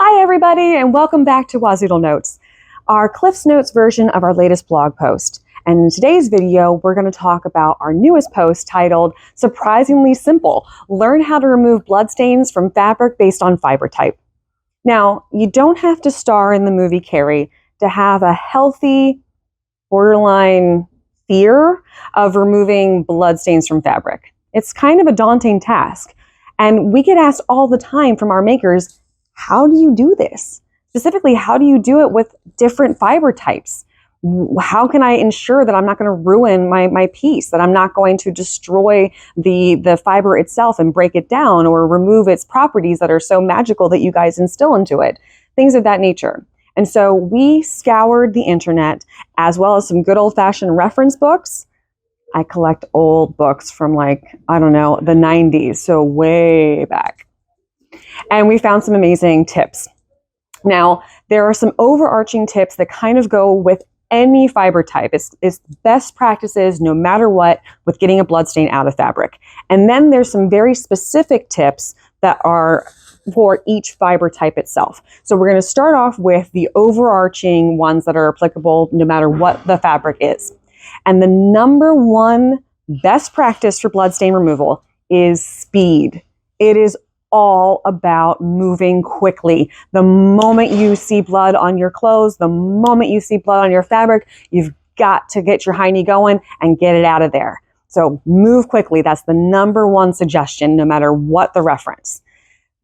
Hi everybody, and welcome back to Wazoodle Notes, our Cliff's Notes version of our latest blog post. And in today's video, we're going to talk about our newest post titled, Surprisingly Simple, Learn How to Remove Bloodstains from Fabric Based on Fiber Type. Now, you don't have to star in the movie Carrie to have a healthy, borderline fear of removing bloodstains from fabric. It's kind of a daunting task. And we get asked all the time from our makers, how do you do this? Specifically, how do you do it with different fiber types? How can I ensure that I'm not going to ruin my piece, that I'm not going to destroy the fiber itself and break it down or remove its properties that are so magical that you guys instill into it? Things of that nature. And so we scoured the internet as well as some good old-fashioned reference books. I collect old books from the 90s, so way back. And we found some amazing tips. Now, there are some overarching tips that kind of go with any fiber type. It's best practices no matter what with getting a bloodstain out of fabric. And then there's some very specific tips that are for each fiber type itself. So we're going to start off with the overarching ones that are applicable no matter what the fabric is. And the number one best practice for bloodstain removal is speed. It is all about moving quickly. The moment you see blood on your clothes, the moment you see blood on your fabric, you've got to get your hiney going and get it out of there. So move quickly. That's the number one suggestion, no matter what the reference.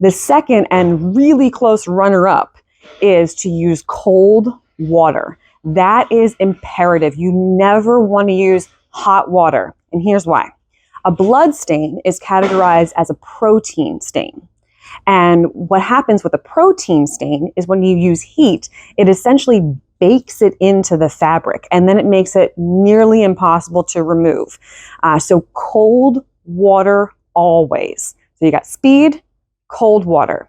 The second and really close runner-up is to use cold water. That is imperative. You never want to use hot water. And here's why. A blood stain is categorized as a protein stain. And what happens with a protein stain is when you use heat, it essentially bakes it into the fabric, and then it makes it nearly impossible to remove. So cold water always. So you got speed, cold water.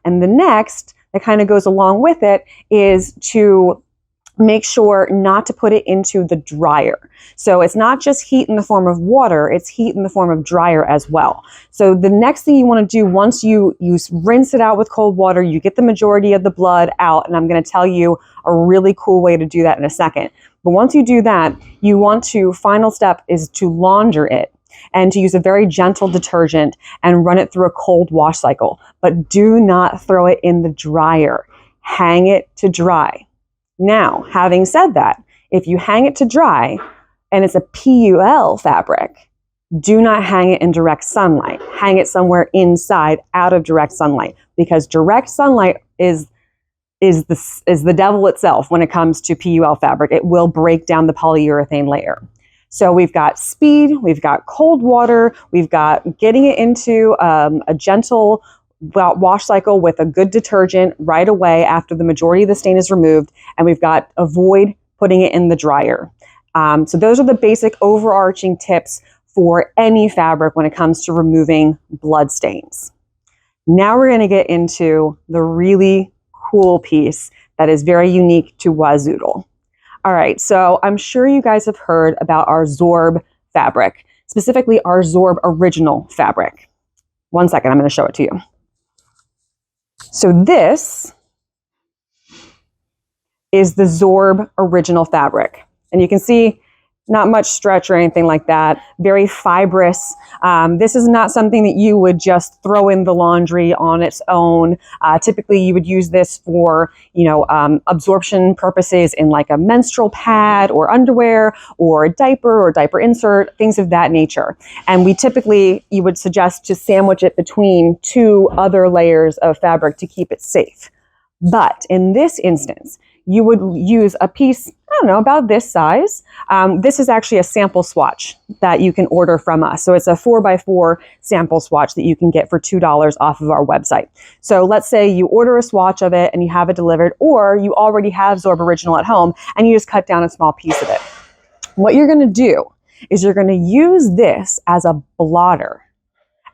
And the next that kind of goes along with it is to make sure not to put it into the dryer. So it's not just heat in the form of water, it's heat in the form of dryer as well. So the next thing you want to do once you rinse it out with cold water, you get the majority of the blood out, and I'm going to tell you a really cool way to do that in a second. But once you do that, final step is to launder it and to use a very gentle detergent and run it through a cold wash cycle. But do not throw it in the dryer. Hang it to dry. Now, having said that, if you hang it to dry and it's a PUL fabric, do not hang it in direct sunlight. Hang it somewhere inside, out of direct sunlight, because direct sunlight is the devil itself when it comes to PUL fabric. It will break down the polyurethane layer. So we've got speed, we've got cold water, we've got getting it into a gentle wash cycle with a good detergent right away after the majority of the stain is removed, and we've got avoid putting it in the dryer. So those are the basic overarching tips for any fabric when it comes to removing blood stains. Now we're going to get into the really cool piece that is very unique to Wazoodle. All right, so I'm sure you guys have heard about our Zorb fabric, specifically our Zorb original fabric. One second, I'm going to show it to you. So this is the Zorb original fabric. And you can see not much stretch or anything like that. Very fibrous. This is not something that you would just throw in the laundry on its own. Typically, you would use this for, absorption purposes in like a menstrual pad or underwear or a diaper or diaper insert, things of that nature. And you would suggest to sandwich it between two other layers of fabric to keep it safe. But in this instance, you would use a piece, about this size. This is actually a sample swatch that you can order from us. So it's a 4x4 sample swatch that you can get for $2 off of our website. So let's say you order a swatch of it and you have it delivered, or you already have Zorb Original at home and you just cut down a small piece of it. What you're going to do is you're going to use this as a blotter,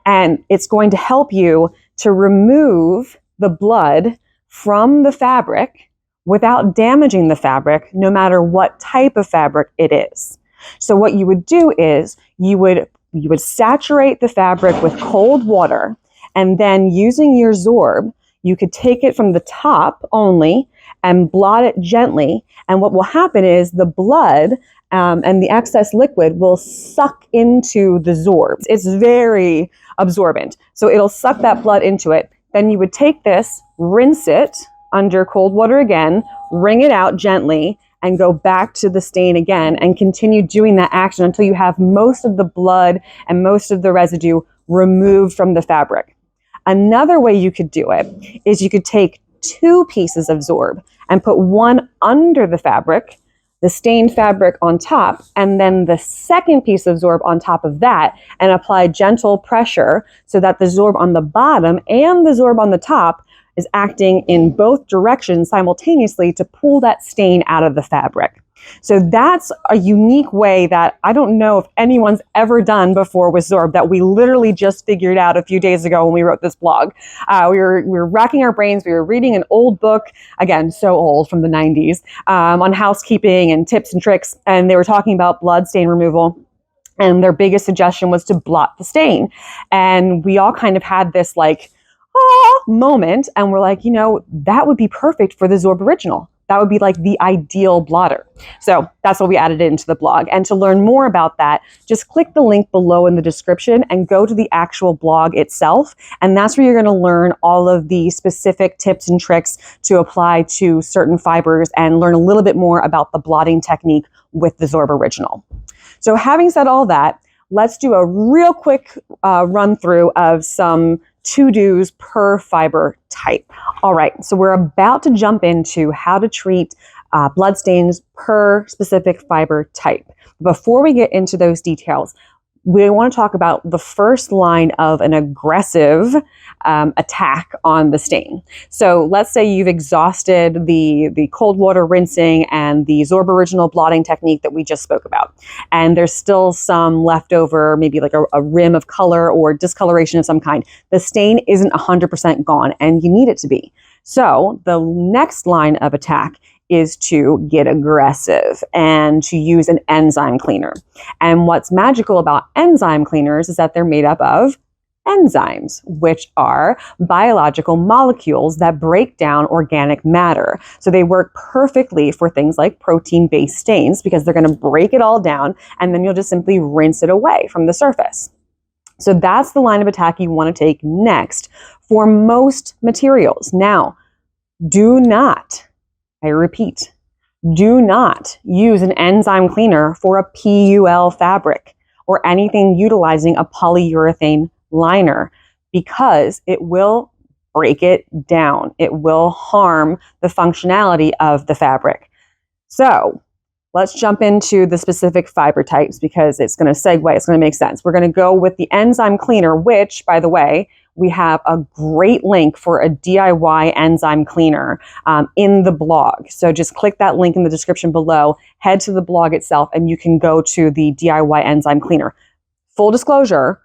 and it's going to help you to remove the blood from the fabric without damaging the fabric, no matter what type of fabric it is. So what you would do is you would saturate the fabric with cold water, and then using your Zorb, you could take it from the top only and blot it gently. And what will happen is the blood and the excess liquid will suck into the Zorb. It's very absorbent. So it'll suck that blood into it. Then you would take this, rinse it under cold water again, wring it out gently, and go back to the stain again and continue doing that action until you have most of the blood and most of the residue removed from the fabric. Another way you could do it is you could take 2 pieces of Zorb and put one under the fabric, the stained fabric on top, and then the second piece of Zorb on top of that, and apply gentle pressure so that the Zorb on the bottom and the Zorb on the top is acting in both directions simultaneously to pull that stain out of the fabric. So that's a unique way that I don't know if anyone's ever done before with Zorb that we literally just figured out a few days ago when we wrote this blog. We were racking our brains. We were reading an old book, again, so old, from the 90s, on housekeeping and tips and tricks. And they were talking about blood stain removal. And their biggest suggestion was to blot the stain. And we all kind of had this moment, and we're like, that would be perfect for the Zorb Original. That would be like the ideal blotter. So that's what we added into the blog. And to learn more about that, just click the link below in the description and go to the actual blog itself. And that's where you're going to learn all of the specific tips and tricks to apply to certain fibers and learn a little bit more about the blotting technique with the Zorb Original. So having said all that, let's do a real quick run through of some to-dos per fiber type. All right, so we're about to jump into how to treat bloodstains per specific fiber type. Before we get into those details, we want to talk about the first line of an aggressive attack on the stain. So let's say you've exhausted the cold water rinsing and the Zorb Original blotting technique that we just spoke about. And there's still some leftover, maybe like a rim of color or discoloration of some kind. The stain isn't 100% gone, and you need it to be. So the next line of attack is to get aggressive and to use an enzyme cleaner. And what's magical about enzyme cleaners is that they're made up of enzymes, which are biological molecules that break down organic matter. So they work perfectly for things like protein-based stains because they're going to break it all down, and then you'll just simply rinse it away from the surface. So that's the line of attack you want to take next for most materials. Now, do not, I repeat, do not use an enzyme cleaner for a PUL fabric or anything utilizing a polyurethane liner because it will break it down. It will harm the functionality of the fabric. So let's jump into the specific fiber types because it's going to segue. It's going to make sense. We're going to go with the enzyme cleaner, which, by the way, we have a great link for a DIY enzyme cleaner in the blog. So just click that link in the description below, head to the blog itself, and you can go to the DIY enzyme cleaner. Full disclosure,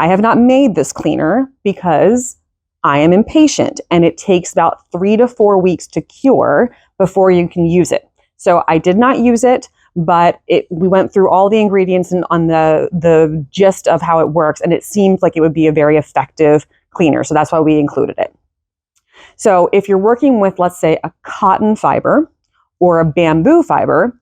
I have not made this cleaner because I am impatient and it takes about 3 to 4 weeks to cure before you can use it. So I did not use it, but we went through all the ingredients and on the gist of how it works, and it seems like it would be a very effective cleaner. So that's why we included it. So if you're working with, let's say, a cotton fiber or a bamboo fiber,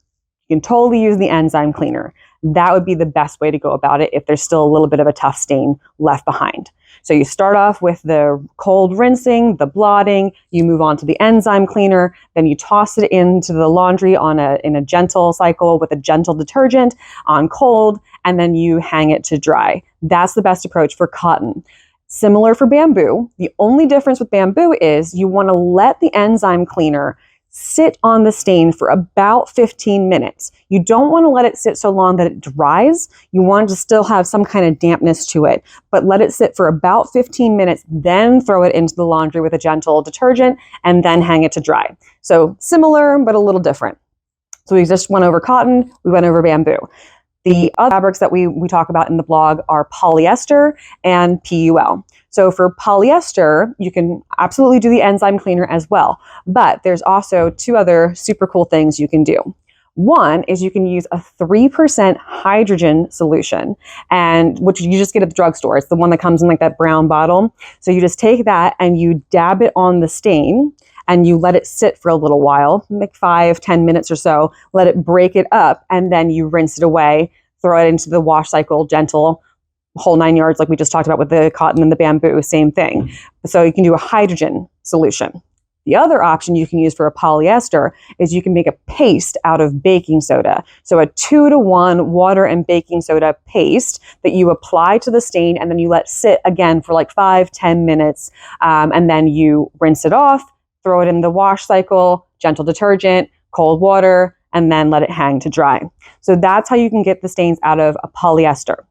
you can totally use the enzyme cleaner. That would be the best way to go about it if there's still a little bit of a tough stain left behind. So you start off with the cold rinsing, the blotting, you move on to the enzyme cleaner, then you toss it into the laundry in a gentle cycle with a gentle detergent on cold, and then you hang it to dry. That's the best approach for cotton. Similar for bamboo. The only difference with bamboo is you want to let the enzyme cleaner sit on the stain for about 15 minutes. You don't want to let it sit so long that it dries. You want to still have some kind of dampness to it, but let it sit for about 15 minutes, then throw it into the laundry with a gentle detergent and then hang it to dry. So similar, but a little different. So we just went over cotton, we went over bamboo. The other fabrics that we talk about in the blog are polyester and PUL. So for polyester, you can absolutely do the enzyme cleaner as well. But there's also 2 other super cool things you can do. One is you can use a 3% hydrogen solution, and which you just get at the drugstore. It's the one that comes in like that brown bottle. So you just take that and you dab it on the stain and you let it sit for a little while, like 5-10 minutes or so, let it break it up, and then you rinse it away, throw it into the wash cycle, gentle, whole 9 yards, like we just talked about with the cotton and the bamboo, same thing. So you can do a hydrogen solution. The other option you can use for a polyester is you can make a paste out of baking soda. So a 2-to-1 water and baking soda paste that you apply to the stain, and then you let sit again for like 5-10 minutes. And then you rinse it off, throw it in the wash cycle, gentle detergent, cold water, and then let it hang to dry. So that's how you can get the stains out of a polyester.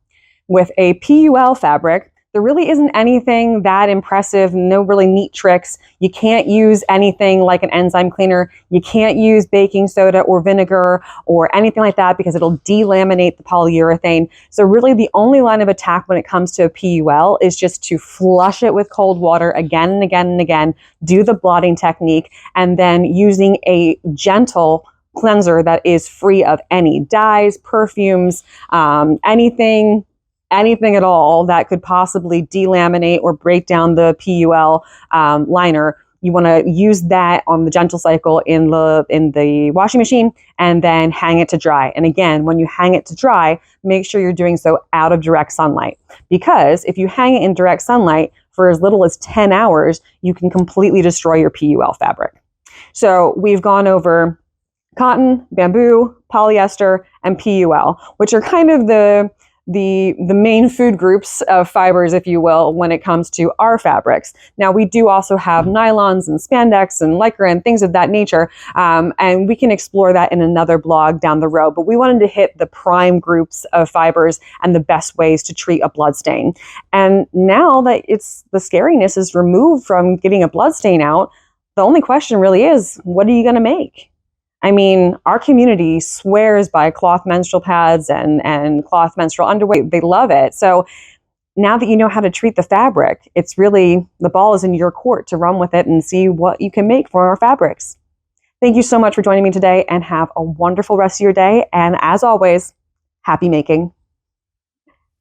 With a PUL fabric, there really isn't anything that impressive, no really neat tricks. You can't use anything like an enzyme cleaner. You can't use baking soda or vinegar or anything like that because it'll delaminate the polyurethane. So really the only line of attack when it comes to a PUL is just to flush it with cold water again and again and again, do the blotting technique, and then using a gentle cleanser that is free of any dyes, perfumes, anything at all that could possibly delaminate or break down the PUL liner. You want to use that on the gentle cycle in the washing machine and then hang it to dry. And again, when you hang it to dry, make sure you're doing so out of direct sunlight, because if you hang it in direct sunlight for as little as 10 hours, you can completely destroy your PUL fabric. So we've gone over cotton, bamboo, polyester, and PUL, which are kind of the main food groups of fibers, if you will, when it comes to our fabrics. Now, we do also have nylons and spandex and lycra and things of that nature, and we can explore that in another blog down the road, but we wanted to hit the prime groups of fibers and the best ways to treat a blood stain. And now that the scariness is removed from getting a blood stain out, the only question really is, what are you going to make? I mean, our community swears by cloth menstrual pads and cloth menstrual underwear. They love it. So now that you know how to treat the fabric, it's really, the ball is in your court to run with it and see what you can make for our fabrics. Thank you so much for joining me today, and have a wonderful rest of your day. And as always, happy making.